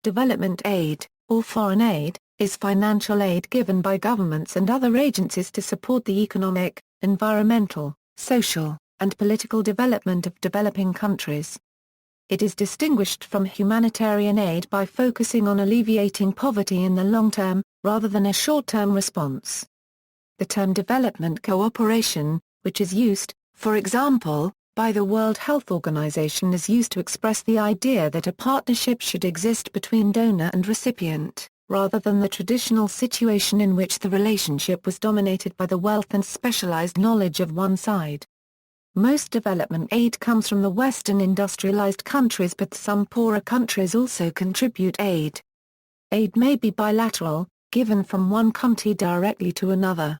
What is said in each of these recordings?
Development aid, or foreign aid, is financial aid given by governments and other agencies to support the economic, environmental, social, and political development of developing countries. It is distinguished from humanitarian aid by focusing on alleviating poverty in the long term, rather than a short-term response. The term development cooperation, which is used, for example, by the World Health Organization, is used to express the idea that a partnership should exist between donor and recipient, rather than the traditional situation in which the relationship was dominated by the wealth and specialized knowledge of one side. Most development aid comes from the Western industrialized countries, but some poorer countries also contribute aid. Aid may be bilateral, given from one country directly to another.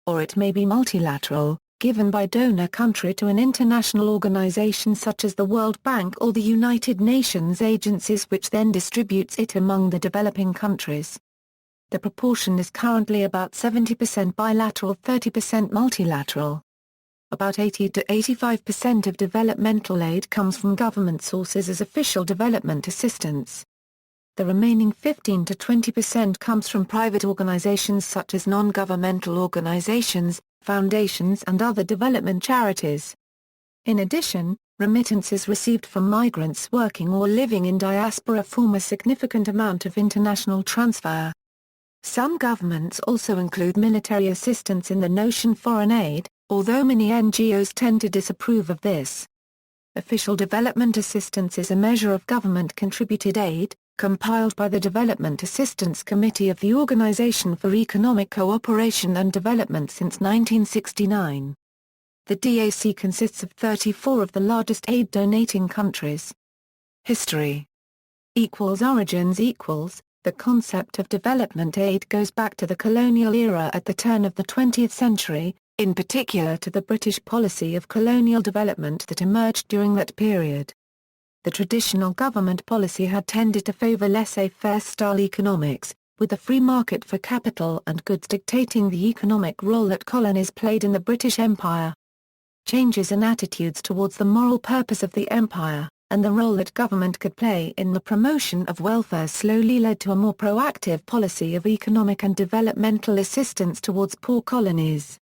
Or it may be multilateral, given by donor country to an international organization such as the World Bank or the United Nations agencies, which then distributes it among the developing countries. The proportion is currently about 70% bilateral, 30% multilateral. About 80 to 85% of developmental aid comes from government sources as official development assistance. The remaining 15 to 20% comes from private organizations such as non-governmental organizations, foundations and other development charities. In addition, remittances received from migrants working or living in diaspora form a significant amount of international transfer. Some governments also include military assistance in the notion foreign aid, although many NGOs tend to disapprove of this. Official development assistance is a measure of government-contributed aid, compiled by the Development Assistance Committee of the Organization for Economic Cooperation and Development since 1969. The DAC consists of 34 of the largest aid-donating countries. History. Origins. The concept of development aid goes back to the colonial era at the turn of the 20th century, in particular to the British policy of colonial development that emerged during that period. The traditional government policy had tended to favor laissez-faire style economics, with the free market for capital and goods dictating the economic role that colonies played in the British Empire. Changes in attitudes towards the moral purpose of the empire, and the role that government could play in the promotion of welfare slowly led to a more proactive policy of economic and developmental assistance towards poor colonies.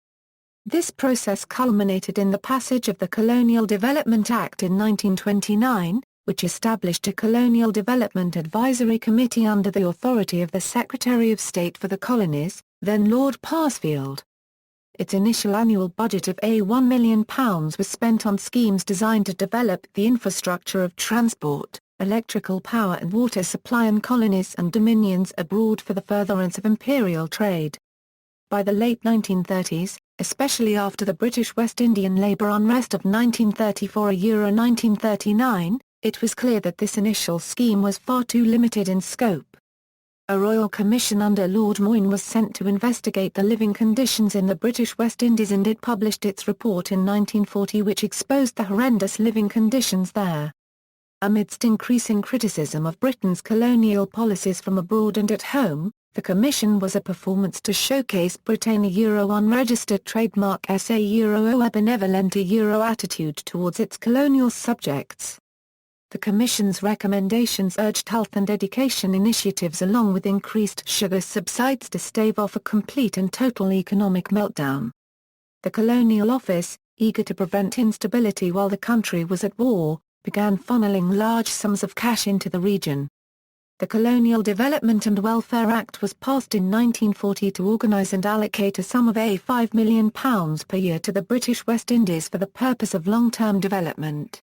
This process culminated in the passage of the Colonial Development Act in 1929, which established a Colonial Development Advisory Committee under the authority of the Secretary of State for the Colonies, then Lord Parsfield. Its initial annual budget of £1 million was spent on schemes designed to develop the infrastructure of transport, electrical power and water supply in colonies and dominions abroad for the furtherance of imperial trade. By the late 1930s, especially after the British West Indian labour unrest of 1934–1939, it was clear that this initial scheme was far too limited in scope. A royal commission under Lord Moyne was sent to investigate the living conditions in the British West Indies, and it published its report in 1940, which exposed the horrendous living conditions there. Amidst increasing criticism of Britain's colonial policies from abroad and at home, the commission was a performance to showcase Britannia Euro unregistered trademark SA Euro a benevolent Euro attitude towards its colonial subjects. The Commission's recommendations urged health and education initiatives along with increased sugar subsidies to stave off a complete and total economic meltdown. The Colonial Office, eager to prevent instability while the country was at war, began funneling large sums of cash into the region. The Colonial Development and Welfare Act was passed in 1940 to organise and allocate a sum of £5 million per year to the British West Indies for the purpose of long-term development.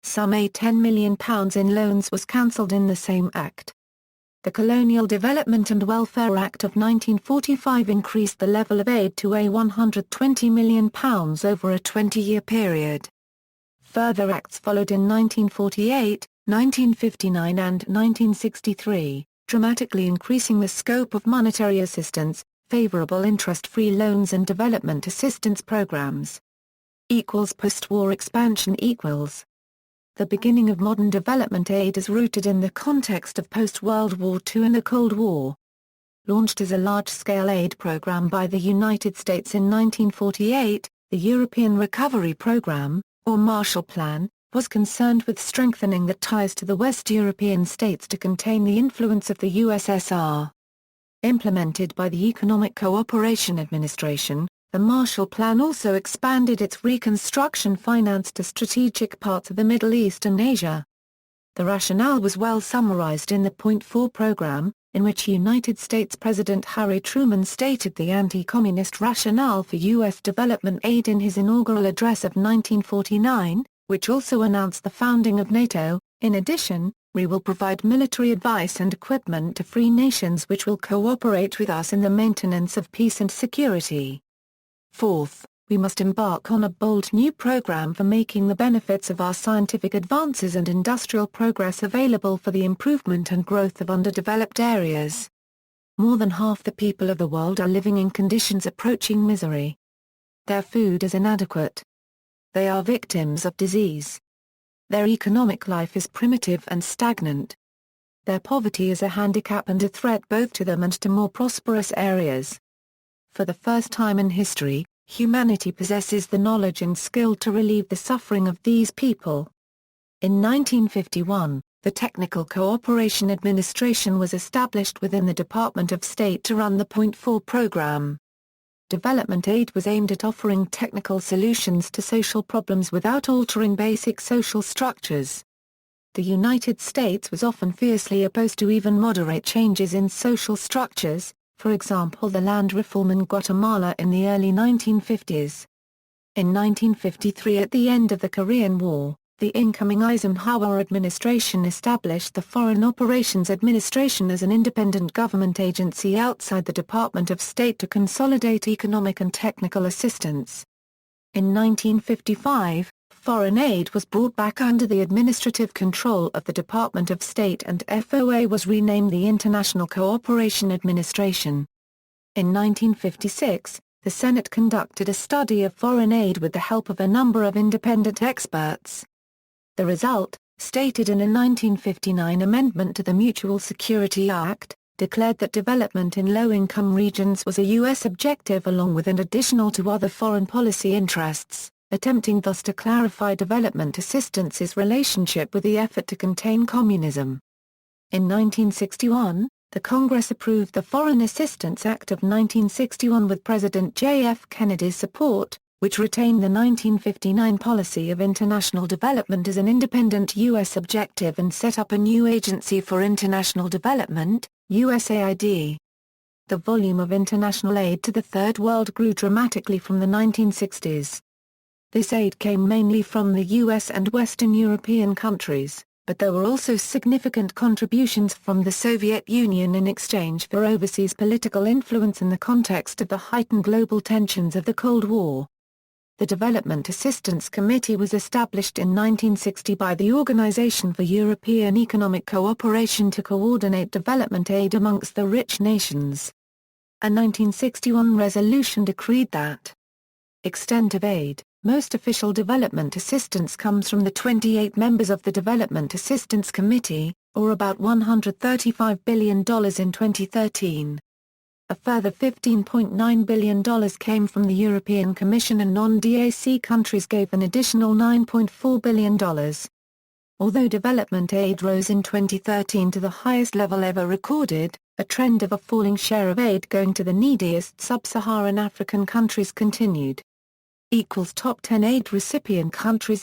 Some £10 million in loans was cancelled in the same act. The Colonial Development and Welfare Act of 1945 increased the level of aid to £120 million over a 20-year period. Further acts followed in 1948, 1959 and 1963, dramatically increasing the scope of monetary assistance, favourable interest-free loans and development assistance programs. Post-war expansion. The beginning of modern development aid is rooted in the context of post-World War II and the Cold War. Launched as a large-scale aid program by the United States in 1948, the European Recovery Program, or Marshall Plan, was concerned with strengthening the ties to the West European states to contain the influence of the USSR. Implemented by the Economic Cooperation Administration, the Marshall Plan also expanded its reconstruction finance to strategic parts of the Middle East and Asia. The rationale was well summarized in the Point 4 program, in which United States President Harry Truman stated the anti-communist rationale for U.S. development aid in his inaugural address of 1949, which also announced the founding of NATO. In addition, we will provide military advice and equipment to free nations which will cooperate with us in the maintenance of peace and security. Fourth, we must embark on a bold new program for making the benefits of our scientific advances and industrial progress available for the improvement and growth of underdeveloped areas. More than half the people of the world are living in conditions approaching misery. Their food is inadequate. They are victims of disease. Their economic life is primitive and stagnant. Their poverty is a handicap and a threat both to them and to more prosperous areas. For the first time in history, humanity possesses the knowledge and skill to relieve the suffering of these people. In 1951, the Technical Cooperation Administration was established within the Department of State to run the Point 4 program. Development aid was aimed at offering technical solutions to social problems without altering basic social structures. The United States was often fiercely opposed to even moderate changes in social structures, for example the land reform in Guatemala in the early 1950s. In 1953, at the end of the Korean War, the incoming Eisenhower administration established the Foreign Operations Administration as an independent government agency outside the Department of State to consolidate economic and technical assistance. In 1955, foreign aid was brought back under the administrative control of the Department of State and FOA was renamed the International Cooperation Administration. In 1956, the Senate conducted a study of foreign aid with the help of a number of independent experts. The result, stated in a 1959 amendment to the Mutual Security Act, declared that development in low-income regions was a U.S. objective along with and additional to other foreign policy interests, attempting thus to clarify development assistance's relationship with the effort to contain communism. In 1961, the Congress approved the Foreign Assistance Act of 1961 with President J. F. Kennedy's support, which retained the 1959 policy of international development as an independent U.S. objective and set up a new Agency for International Development, USAID. The volume of international aid to the Third World grew dramatically from the 1960s. This aid came mainly from the U.S. and Western European countries, but there were also significant contributions from the Soviet Union in exchange for overseas political influence in the context of the heightened global tensions of the Cold War. The Development Assistance Committee was established in 1960 by the Organization for European Economic Cooperation to coordinate development aid amongst the rich nations. A 1961 resolution decreed that extent of aid. Most official development assistance comes from the 28 members of the Development Assistance Committee, or about $135 billion in 2013. A further $15.9 billion came from the European Commission and non-DAC countries gave an additional $9.4 billion. Although development aid rose in 2013 to the highest level ever recorded, a trend of a falling share of aid going to the neediest sub-Saharan African countries continued. Top 10 aid recipient countries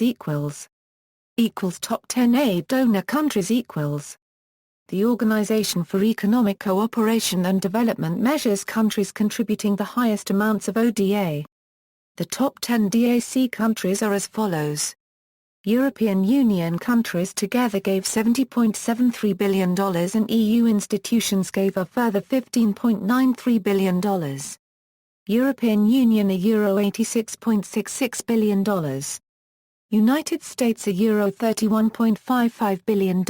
Top 10 aid donor countries The Organization for Economic Cooperation and Development measures countries contributing the highest amounts of ODA. The top 10 DAC countries are as follows. European Union countries together gave $70.73 billion and EU institutions gave a further $15.93 billion. European Union Euro $86.66 billion. United States Euro $31.55 billion,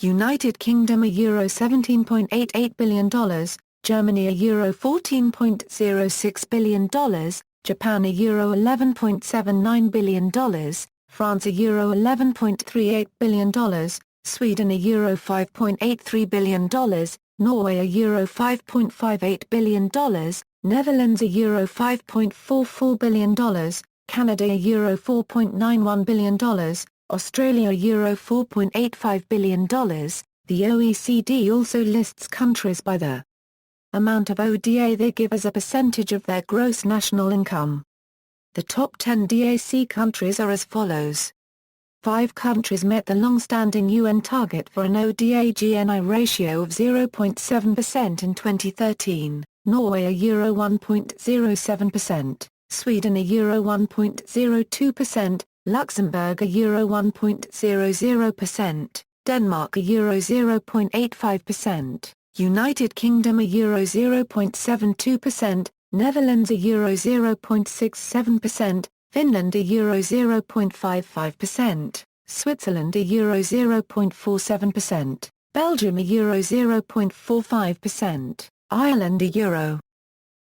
United Kingdom Euro $17.88 billion, Germany Euro $14.06 billion, Japan Euro $11.79 billion, France Euro $11.38 billion, Sweden Euro $5.83 billion, Norway Euro $5.58 billion, Netherlands Euro $5.44 billion, Canada Euro $4.91 billion, Australia Euro $4.85 billion. The OECD also lists countries by the amount of ODA they give as a percentage of their gross national income. The top 10 DAC countries are as follows. 5 countries met the long-standing UN target for an ODA-GNI ratio of 0.7% in 2013, Norway a Euro 1.07%, Sweden a Euro 1.02%, Luxembourg a Euro 1.00%, Denmark a Euro 0.85%, United Kingdom a Euro 0.72%, Netherlands a Euro 0.67%, Finland a Euro 0.55%, Switzerland a Euro 0.47%, Belgium a Euro 0.45%, Ireland a Euro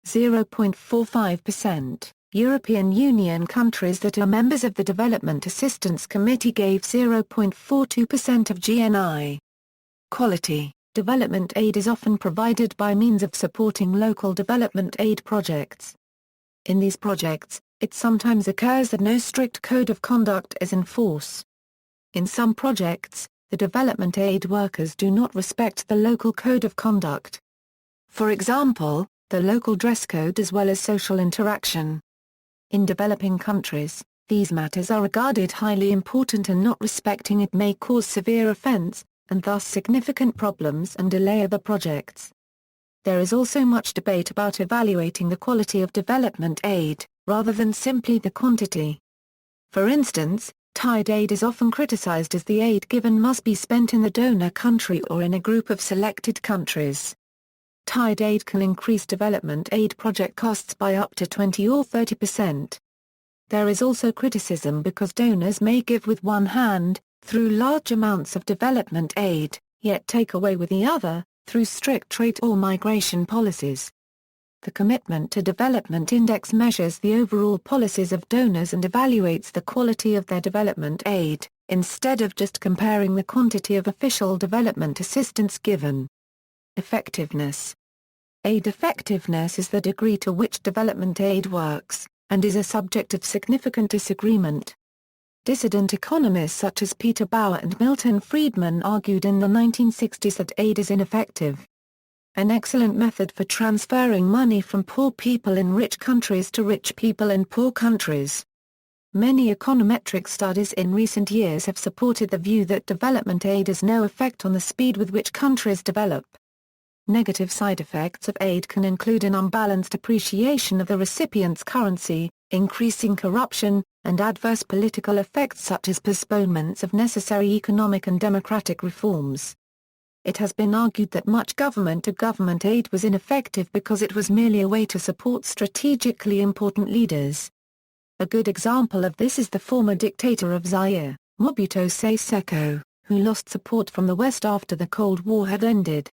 0.45%. European Union countries that are members of the Development Assistance Committee gave 0.42% of GNI. Quality. Development aid is often provided by means of supporting local development aid projects. In these projects, it sometimes occurs that no strict code of conduct is in force. In some projects, the development aid workers do not respect the local code of conduct. For example, the local dress code as well as social interaction. In developing countries, these matters are regarded highly important and not respecting it may cause severe offense, and thus significant problems and delay other projects. There is also much debate about evaluating the quality of development aid, rather than simply the quantity. For instance, tied aid is often criticized as the aid given must be spent in the donor country or in a group of selected countries. Tied aid can increase development aid project costs by up to 20 or 30%. There is also criticism because donors may give with one hand, through large amounts of development aid, yet take away with the other, through strict trade or migration policies. The Commitment to Development Index measures the overall policies of donors and evaluates the quality of their development aid, instead of just comparing the quantity of official development assistance given. Effectiveness. Aid effectiveness is the degree to which development aid works, and is a subject of significant disagreement. Dissident economists such as Peter Bauer and Milton Friedman argued in the 1960s that aid is ineffective. An excellent method for transferring money from poor people in rich countries to rich people in poor countries. Many econometric studies in recent years have supported the view that development aid has no effect on the speed with which countries develop. Negative side effects of aid can include an unbalanced appreciation of the recipient's currency, increasing corruption, and adverse political effects such as postponements of necessary economic and democratic reforms. It has been argued that much government-to-government aid was ineffective because it was merely a way to support strategically important leaders. A good example of this is the former dictator of Zaire, Mobutu Sese Seko, who lost support from the West after the Cold War had ended.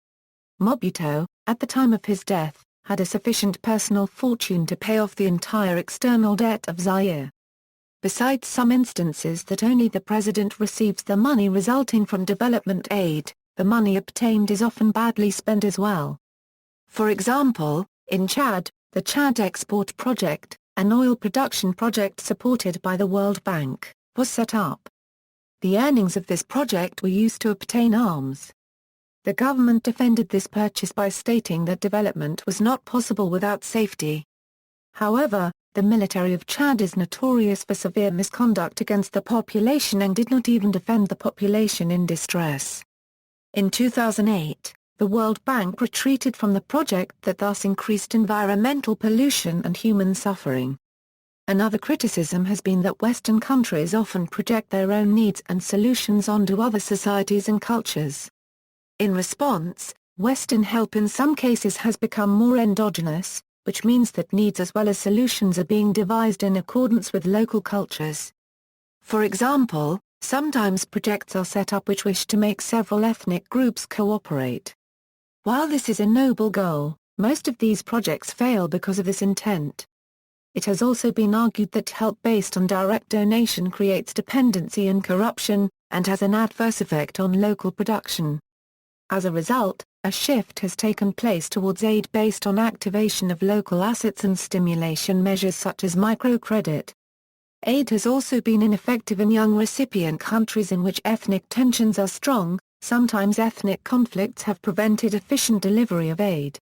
Mobutu, at the time of his death, had a sufficient personal fortune to pay off the entire external debt of Zaire. Besides some instances that only the president receives the money resulting from development aid, the money obtained is often badly spent as well. For example, in Chad, the Chad Export Project, an oil production project supported by the World Bank, was set up. The earnings of this project were used to obtain arms. The government defended this purchase by stating that development was not possible without safety. However, the military of Chad is notorious for severe misconduct against the population and did not even defend the population in distress. In 2008, the World Bank retreated from the project that thus increased environmental pollution and human suffering. Another criticism has been that Western countries often project their own needs and solutions onto other societies and cultures. In response, Western help in some cases has become more endogenous, which means that needs as well as solutions are being devised in accordance with local cultures. For example, sometimes projects are set up which wish to make several ethnic groups cooperate. While this is a noble goal, most of these projects fail because of this intent. It has also been argued that help based on direct donation creates dependency and corruption, and has an adverse effect on local production. As a result, a shift has taken place towards aid based on activation of local assets and stimulation measures such as microcredit. Aid has also been ineffective in young recipient countries in which ethnic tensions are strong. Sometimes ethnic conflicts have prevented efficient delivery of aid.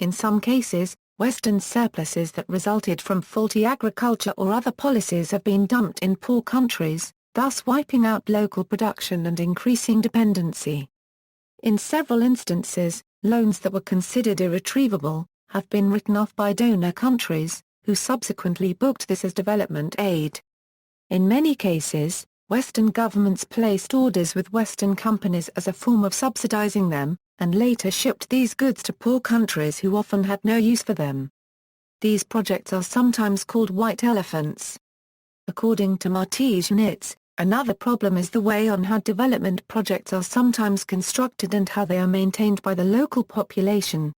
In some cases, Western surpluses that resulted from faulty agriculture or other policies have been dumped in poor countries, thus wiping out local production and increasing dependency. In several instances, loans that were considered irretrievable have been written off by donor countries, who subsequently booked this as development aid. In many cases, Western governments placed orders with Western companies as a form of subsidizing them, and later shipped these goods to poor countries who often had no use for them. These projects are sometimes called white elephants. According to Martijn-Nits, another problem is the way on how development projects are sometimes constructed and how they are maintained by the local population.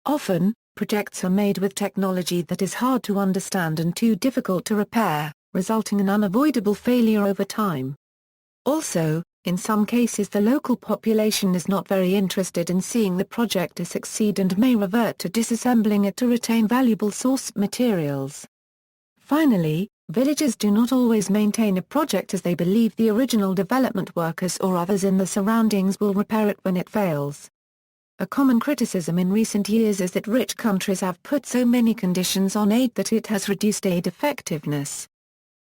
Often, projects are made with technology that is hard to understand and too difficult to repair, resulting in unavoidable failure over time. Also, in some cases the local population is not very interested in seeing the project to succeed and may revert to disassembling it to retain valuable source materials. Finally, villagers do not always maintain a project as they believe the original development workers or others in the surroundings will repair it when it fails. A common criticism in recent years is that rich countries have put so many conditions on aid that it has reduced aid effectiveness.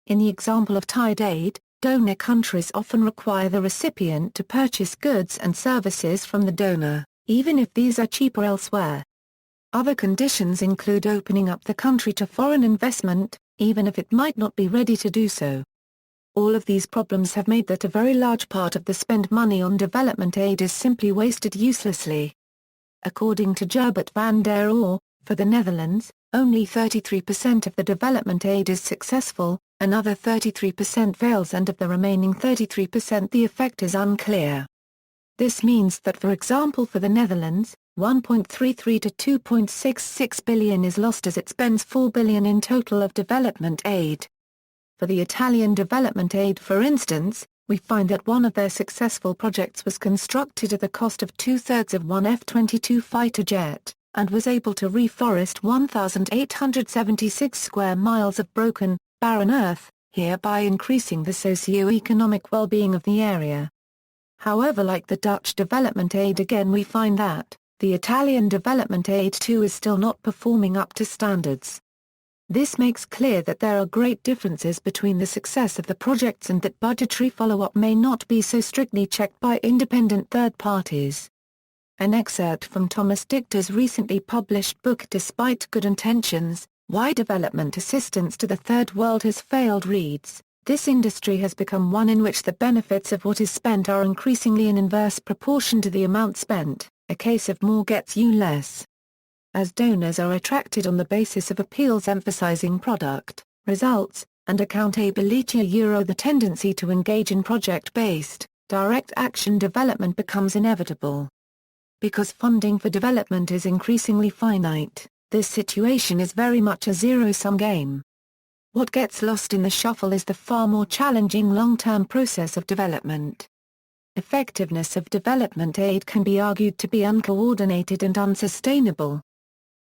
In the example of tied aid, donor countries often require the recipient to purchase goods and services from the donor, even if these are cheaper elsewhere. Other conditions include opening up the country to foreign investment, even if it might not be ready to do so. All of these problems have made that a very large part of the spent money on development aid is simply wasted uselessly. According to Gerbert van der Oor, for the Netherlands, only 33% of the development aid is successful, another 33% fails, and of the remaining 33% the effect is unclear. This means that, for example, for the Netherlands, 1.33 to 2.66 billion is lost as it spends 4 billion in total of development aid. For the Italian development aid, for instance, we find that one of their successful projects was constructed at the cost of two-thirds of one F-22 fighter jet, and was able to reforest 1,876 square miles of broken, barren earth, hereby increasing the socio-economic well-being of the area. However, like the Dutch development aid, again we find that the Italian development aid too is still not performing up to standards. This makes clear that there are great differences between the success of the projects and that budgetary follow-up may not be so strictly checked by independent third parties. An excerpt from Thomas Dichter's recently published book Despite Good Intentions, Why Development Assistance to the Third World Has Failed reads, "This industry has become one in which the benefits of what is spent are increasingly in inverse proportion to the amount spent, a case of more gets you less. As donors are attracted on the basis of appeals emphasizing product, results, and accountability, the tendency to engage in project-based, direct action development becomes inevitable. Because funding for development is increasingly finite, this situation is very much a zero-sum game. What gets lost in the shuffle is the far more challenging long-term process of development. Effectiveness of development aid can be argued to be uncoordinated and unsustainable.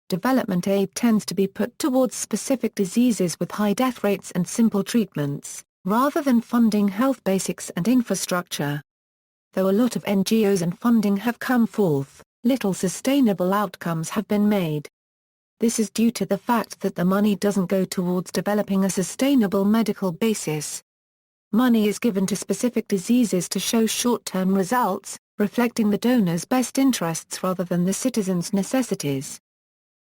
Development aid tends to be put towards specific diseases with high death rates and simple treatments, rather than funding health basics and infrastructure. Though a lot of NGOs and funding have come forth, little sustainable outcomes have been made. This is due to the fact that the money doesn't go towards developing a sustainable medical basis. Money is given to specific diseases to show short-term results, reflecting the donor's best interests rather than the citizens' necessities.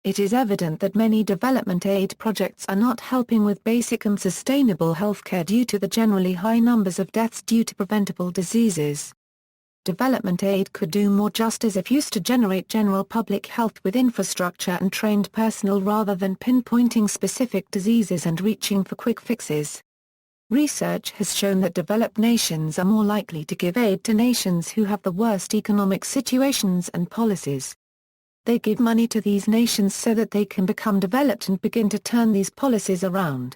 It is evident that many development aid projects are not helping with basic and sustainable healthcare due to the generally high numbers of deaths due to preventable diseases. Development aid could do more justice if used to generate general public health with infrastructure and trained personnel rather than pinpointing specific diseases and reaching for quick fixes. Research has shown that developed nations are more likely to give aid to nations who have the worst economic situations and policies. They give money to these nations so that they can become developed and begin to turn these policies around.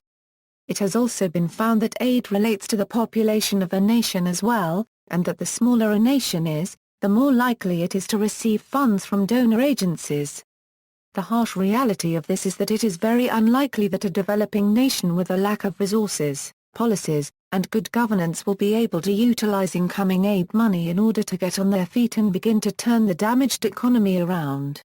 It has also been found that aid relates to the population of a nation as well, and that the smaller a nation is, the more likely it is to receive funds from donor agencies. The harsh reality of this is that it is very unlikely that a developing nation with a lack of resources, policies, and good governance will be able to utilize incoming aid money in order to get on their feet and begin to turn the damaged economy around.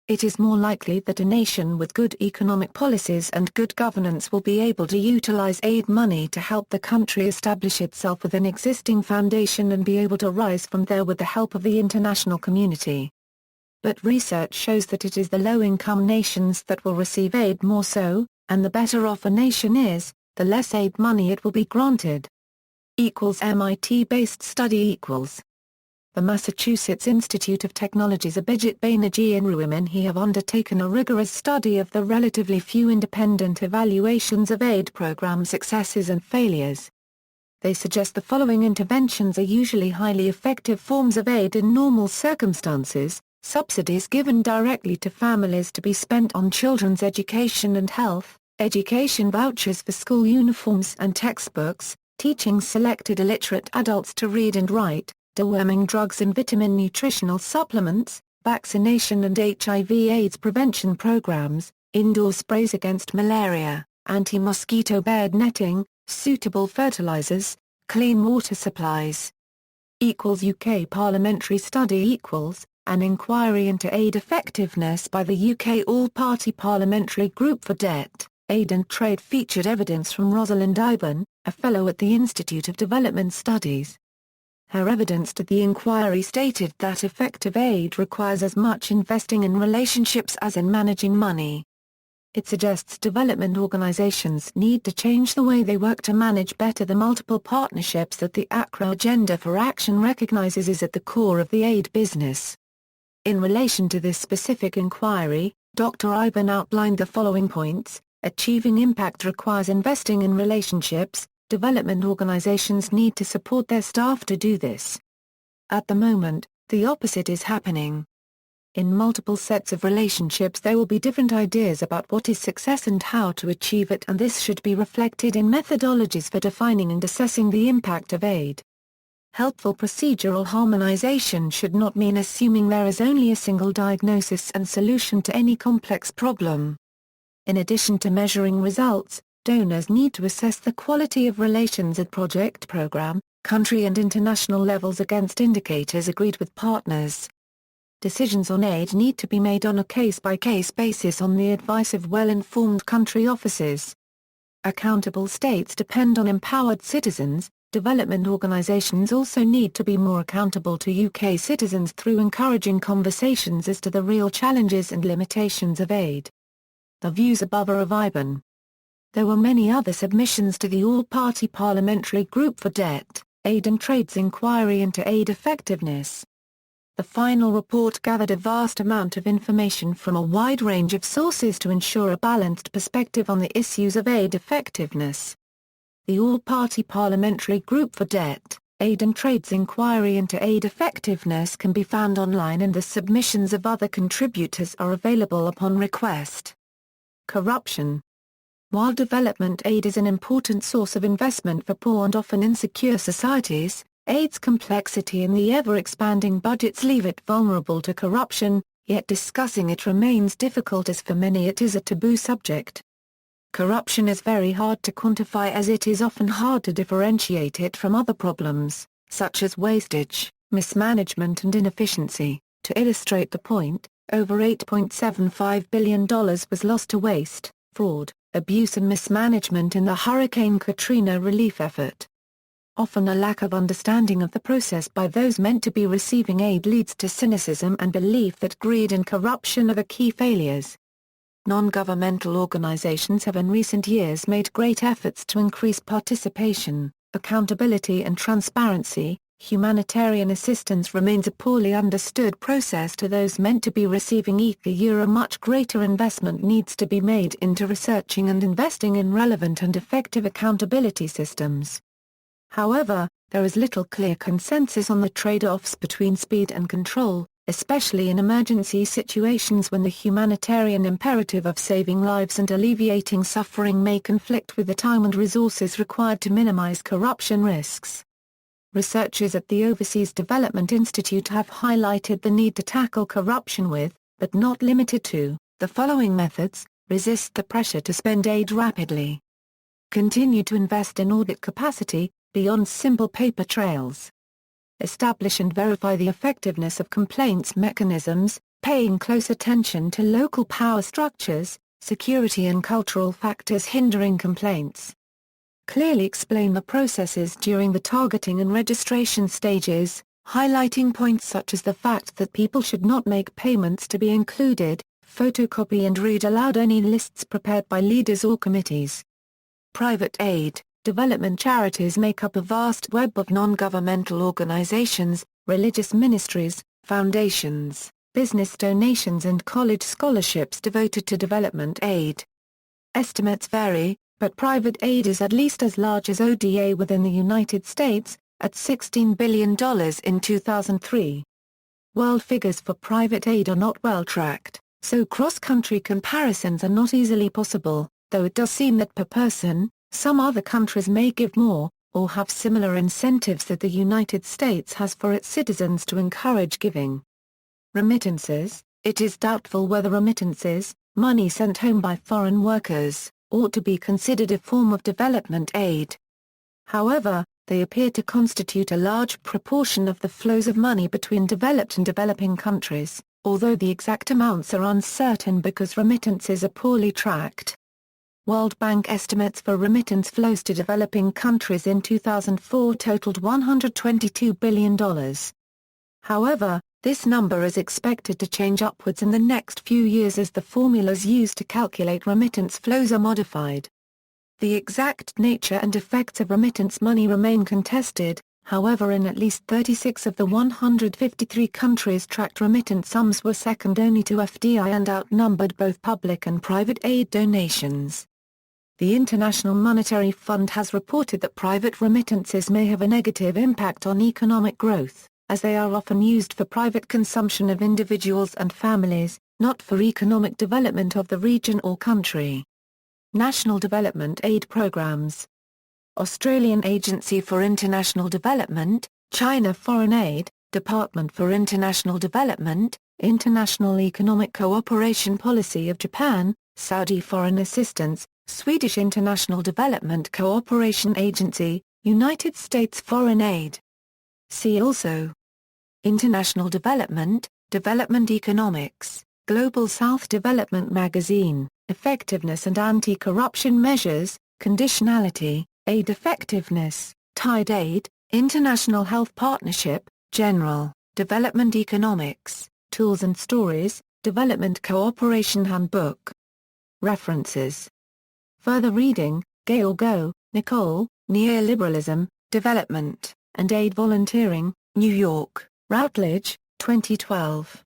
It is more likely that a nation with good economic policies and good governance will be able to utilize aid money to help the country establish itself with an existing foundation and be able to rise from there with the help of the international community. But research shows that it is the low-income nations that will receive aid more so, and the better off a nation is, the less aid money it will be granted. MIT-based study The Massachusetts Institute of Technology's Abhijit Banerjee and Ruimanhe have undertaken a rigorous study of the relatively few independent evaluations of aid program successes and failures. They suggest the following interventions are usually highly effective forms of aid in normal circumstances: subsidies given directly to families to be spent on children's education and health, education vouchers for school uniforms and textbooks, teaching selected illiterate adults to read and write, deworming drugs and vitamin nutritional supplements, vaccination and HIV/AIDS prevention programs, indoor sprays against malaria, anti-mosquito bed netting, suitable fertilizers, clean water supplies. UK Parliamentary Study An inquiry into aid effectiveness by the UK All-Party Parliamentary Group for Debt, Aid and Trade featured evidence from Rosalind Iban, a fellow at the Institute of Development Studies. Her evidence to the inquiry stated that effective aid requires as much investing in relationships as in managing money. It suggests development organizations need to change the way they work to manage better the multiple partnerships that the Accra Agenda for Action recognizes is at the core of the aid business. In relation to this specific inquiry, Dr. Iban outlined the following points: achieving impact requires investing in relationships. Development organizations need to support their staff to do this. At the moment, the opposite is happening. In multiple sets of relationships there will be different ideas about what is success and how to achieve it, and this should be reflected in methodologies for defining and assessing the impact of aid. Helpful procedural harmonization should not mean assuming there is only a single diagnosis and solution to any complex problem. In addition to measuring results, donors need to assess the quality of relations at project program, country and international levels against indicators agreed with partners. Decisions on aid need to be made on a case-by-case basis on the advice of well-informed country officers. Accountable states depend on empowered citizens. Development organizations also need to be more accountable to UK citizens through encouraging conversations as to the real challenges and limitations of aid. The views above are of Iban. There were many other submissions to the All-Party Parliamentary Group for Debt, Aid and Trade's inquiry into aid effectiveness. The final report gathered a vast amount of information from a wide range of sources to ensure a balanced perspective on the issues of aid effectiveness. The All-Party Parliamentary Group for Debt, Aid and Trade's inquiry into aid effectiveness can be found online, and the submissions of other contributors are available upon request. Corruption. While development aid is an important source of investment for poor and often insecure societies, aid's complexity and the ever-expanding budgets leave it vulnerable to corruption, yet discussing it remains difficult as for many it is a taboo subject. Corruption is very hard to quantify as it is often hard to differentiate it from other problems, such as wastage, mismanagement and inefficiency. To illustrate the point, over $8.75 billion was lost to waste, fraud, abuse and mismanagement in the Hurricane Katrina relief effort. Often a lack of understanding of the process by those meant to be receiving aid leads to cynicism and belief that greed and corruption are the key failures. Non-governmental organizations have in recent years made great efforts to increase participation, accountability and transparency. Humanitarian assistance remains a poorly understood process to those meant to be receiving aid. A much greater investment needs to be made into researching and investing in relevant and effective accountability systems. However, there is little clear consensus on the trade-offs between speed and control, especially in emergency situations when the humanitarian imperative of saving lives and alleviating suffering may conflict with the time and resources required to minimize corruption risks. Researchers at the Overseas Development Institute have highlighted the need to tackle corruption with, but not limited to, the following methods: resist the pressure to spend aid rapidly. Continue to invest in audit capacity, beyond simple paper trails. Establish and verify the effectiveness of complaints mechanisms, paying close attention to local power structures, security and cultural factors hindering complaints. Clearly explain the processes during the targeting and registration stages, highlighting points such as the fact that people should not make payments to be included, photocopy and read aloud any lists prepared by leaders or committees. Private aid. Development charities make up a vast web of non-governmental organizations, religious ministries, foundations, business donations and college scholarships devoted to development aid. Estimates vary, but private aid is at least as large as ODA within the United States, at $16 billion in 2003. World figures for private aid are not well tracked, so cross-country comparisons are not easily possible, though it does seem that per person, some other countries may give more, or have similar incentives that the United States has for its citizens to encourage giving. Remittances. It is doubtful whether remittances, money sent home by foreign workers, ought to be considered a form of development aid. However, they appear to constitute a large proportion of the flows of money between developed and developing countries, although the exact amounts are uncertain because remittances are poorly tracked. World Bank estimates for remittance flows to developing countries in 2004 totaled $122 billion. However, this number is expected to change upwards in the next few years as the formulas used to calculate remittance flows are modified. The exact nature and effects of remittance money remain contested, however in at least 36 of the 153 countries tracked remittance sums were second only to FDI and outnumbered both public and private aid donations. The International Monetary Fund has reported that private remittances may have a negative impact on economic growth, as they are often used for private consumption of individuals and families, not for economic development of the region or country. National Development Aid Programs. Australian Agency for International Development, China Foreign Aid, Department for International Development, International Economic Cooperation Policy of Japan, Saudi Foreign Assistance, Swedish International Development Cooperation Agency, United States Foreign Aid. See also: International Development, Development Economics, Global South Development Magazine, Effectiveness and Anti-Corruption Measures, Conditionality, Aid Effectiveness, Tied Aid, International Health Partnership, General, Development Economics, Tools and Stories, Development Cooperation Handbook. References. Further reading: Georgo, Nicole, Neoliberalism, Development, and Aid Volunteering, New York, Routledge, 2012.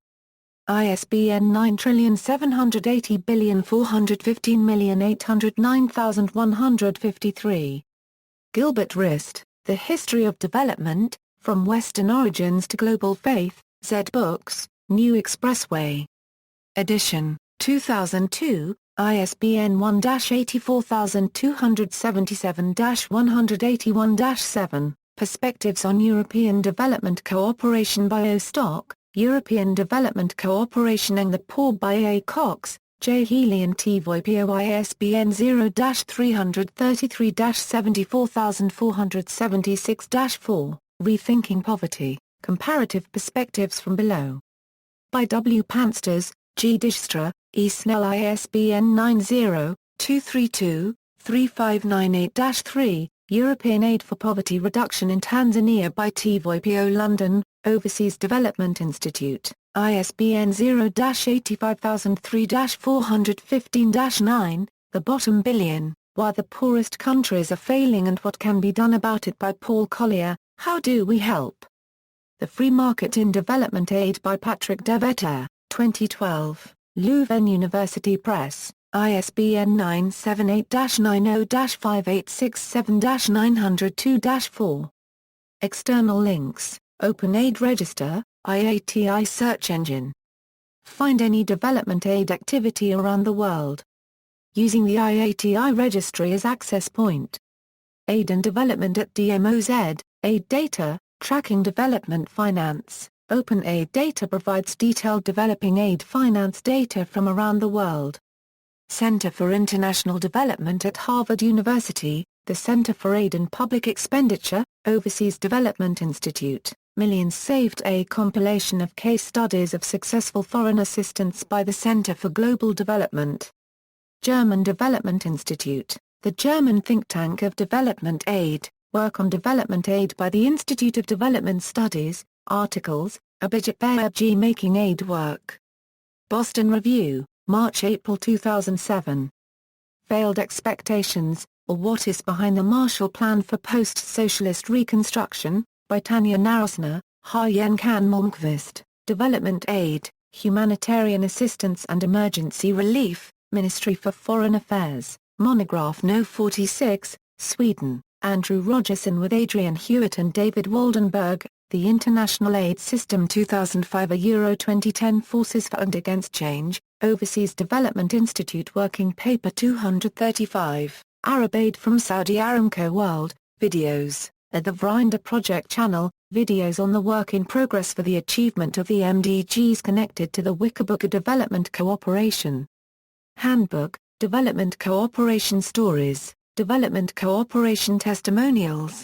ISBN 9780415809153. Gilbert Rist, The History of Development, From Western Origins to Global Faith, Zed Books, New Expressway. Edition, 2002, ISBN 1-84277-181-7. Perspectives on European Development Cooperation by O. Stock, European Development Cooperation and the Poor by A. Cox, J. Healy and T. Voipio. ISBN 0-333-74476-4. Rethinking Poverty, Comparative Perspectives from Below. By W. Pansters, G. Dijkstra, E. Snell. ISBN 90-232-3598-3. European Aid for Poverty Reduction in Tanzania by T. Voipio. London, Overseas Development Institute, ISBN 0-85003-415-9, The Bottom Billion, Why the Poorest Countries Are Failing and What Can Be Done About It by Paul Collier, How Do We Help? The Free Market in Development Aid by Patrick de Vetter, 2012, Leuven University Press. ISBN 978-90-5867-902-4. External links: Open Aid Register, IATI Search Engine. Find any development aid activity around the world using the IATI registry as access point. Aid and Development at DMOZ, Aid Data, Tracking Development Finance. OpenAid data provides detailed developing aid finance data from around the world. Center for International Development at Harvard University, the Center for Aid and Public Expenditure, Overseas Development Institute, Millions Saved, a compilation of case studies of successful foreign assistance by the Center for Global Development. German Development Institute, the German think tank of development aid, work on development aid by the Institute of Development Studies, articles, Abhijit Banerjee making aid work. Boston Review, March-April 2007. Failed Expectations, or What is Behind the Marshall Plan for Post-Socialist Reconstruction, by Tanya Narusna, Ha-Yen Kan Malmqvist, Development Aid, Humanitarian Assistance and Emergency Relief, Ministry for Foreign Affairs, Monograph No. 46, Sweden, Andrew Rogerson with Adrian Hewitt and David Waldenberg, The International Aid System 2005 a Euro 2010 Forces for and Against Change, Overseas Development Institute Working Paper 235, Arab Aid from Saudi Aramco World, videos, at the Vrinder Project channel, videos on the work in progress for the achievement of the MDGs connected to the Wiccabuca Development Cooperation Handbook, Development Cooperation Stories, Development Cooperation Testimonials,